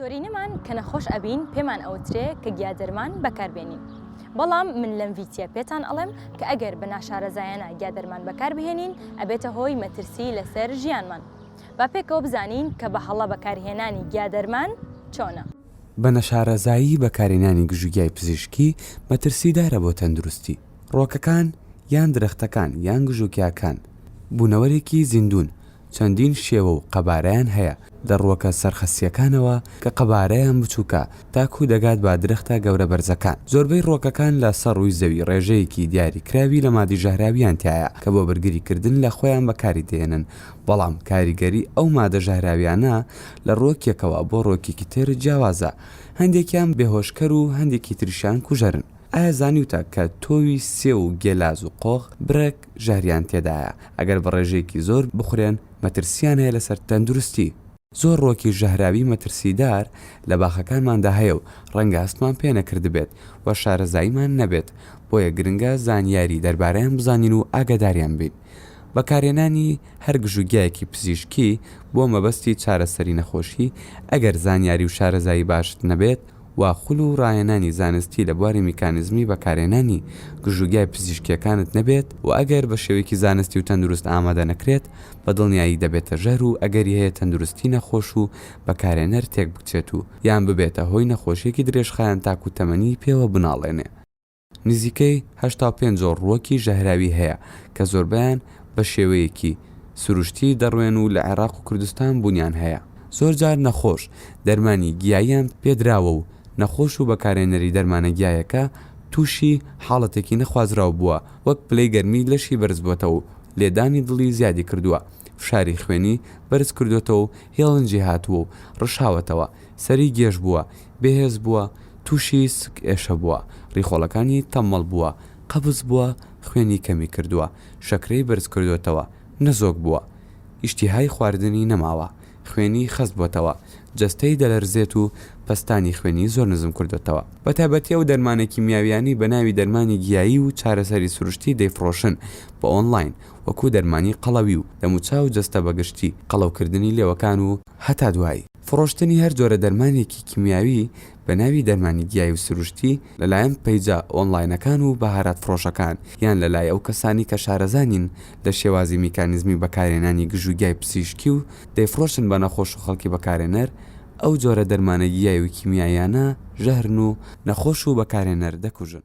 زۆرینەمان کە نەخۆش ئەبین پێمان ئەوترێ کە گیادەرمان بەکاربێنین. بەڵام من لەم ڤیدیۆ پێتان ئەڵێم کە ئەگەر بە ناشارەزایانە گیادەرمان بەکاربهێنین ئەبێتە هۆی مەترسی لەسەر ژیانمان. با پێکەوە بزانین کە بە هەڵە بەکارهێنانی گیادەرمان چۆنە. بە نەشارەزایی بەکارهێنانی گژوگیای پزیشکی مەترسیدارە بۆ تەندروستی. ڕۆکەکان یان درەختەکان یان گژوگیاکان بوونەوەرێکی زیندوون چەندین شێوە و قەبارەیان هەیە دەڕووەکە سەرخەسیەکانەوە کە قەبارەیان بچووکە تاکو دەگات با درەختە گەورە بەرزەکان. زۆربەی ڕۆکەکان لە سەر ڕووی زەوی ڕێژەیەکی دیاری کراوی لە مادی ژەهراویان تایە کە بۆ بەرگریکردن لە خۆیان بەکاری دێنن، بەڵام کاریگەری ئەو مادە ژەهراویانە لە ڕۆکێکەوە بۆ ڕۆکێکی تر جیاوازە. هەندێکیان بێهۆشکەر و هەندێکی تریشیان کوژەرن. ئایا زانیوتە کە تۆوی سێ و گێلاز و قۆخ برەک ژەهریان تێدایە ئەگەر بە ڕێژەیەکی زۆر بخورێن مەترسیان هەیە لەسەر تەندروستی. زۆر ڕۆکی ژەهراوی مەترسیدار لە باخەکانماندا هەیە و ڕەنگە هەستمان پێ نەکرد بێت و شارەزاییمان نەبێت، بۆیە گرنگە زانیاری دەربارەیان بزانین و ئاگاداریان بین. بەکارهێنانی هەر گژوگیایەکی پزیشکی بۆ مەبەستی چارەسەری نەخۆشی ئەگەر زانیاری و شارەزایی باشت نەبێت و خول و ڕایەنانی زانستی لە بواری میکانیزمی بەکارهێنانی گژوگیای پزیشکیەکانت نەبێت و ئەگەر بە شێوەیەکی زانستی و تەندروست ئامادە نەکرێت بە دڵنیایی دەبێتە ژەر و ئەگەری هەیە تەندروستی نەخۆش و بەکارهێنەر تێک بچێت و یان ببێتە هۆی نەخۆشیەکی درێژخایەن تاکو تەمەنی پێوە بناڵێنێ. نزیکەی 85 جۆر ڕۆکی ژەهراوی هەیە کە زۆربیان بە شێوەیەکی سروشتی دەڕوێن و لە عێراق و کوردستان بوونیان هەیە. زۆر جار نەخۆش دەرمانی گیاییان پێدراوە و نەخۆش و بەکارهێنەری دەرمانە گیایەکە تووشی حاڵەتێکی نەخوازراو بووە، وەک پلەی گەرمی لەشی بەرز بووەتەوە و لێدانی دڵی زیادی کردووە، فشاری خوێنی بەرز کردوێتەوە و هێڵنجی هاتووە و ڕشاوەتەوە، سەری گێژ بووە، بێهێز بووە، تووشی سک ئێشە بووە، ڕیخۆڵەکانی تەمەڵ بووە، قەبز بووە، خوێنی کەمی کردووە، شەکرەی بەرز کردوێتەوە، نەزۆک بووە، ئیشتیهای خواردنی نەماوە، خوێنی خەست بووەتەوە، جەستەی دەلەرزێت و پەستانی خوێنی زۆر نزم کردوێتەوە. بەتایبەتی ئەو دەرمانە کیمیاویانی بە ناوی دەرمانی گیایی و چارەسەری سروشتی دەیفرۆشن بە ئۆنلاین وەکو دەرمانی قەڵەوی و دەموچاو و جەستە بەگشتی، قەڵەوکردنی لێوەکان و هەتا دوایی. فرۆشتنی هەر جۆرە دەرمانێکی کیمیاوی بە ناوی دەرمانی گیایی و سروشتی لەلایەن پەیجە ئۆنلاینەکان و بەهارات فرۆشەکان یان لەلای ئەو کەسانی کە شارەزانین لە شێوازی میکانیزمی بەکارهێنانی گژوگیای پزیشکی و دەیفرۆشن بە نەخۆش و خەڵکی بەکارهێنەر. ئەو جۆرە دەرمانە گیایی و کیمیایانە ژەهرن و نەخۆش و بەکارهێنەر دەکوژن.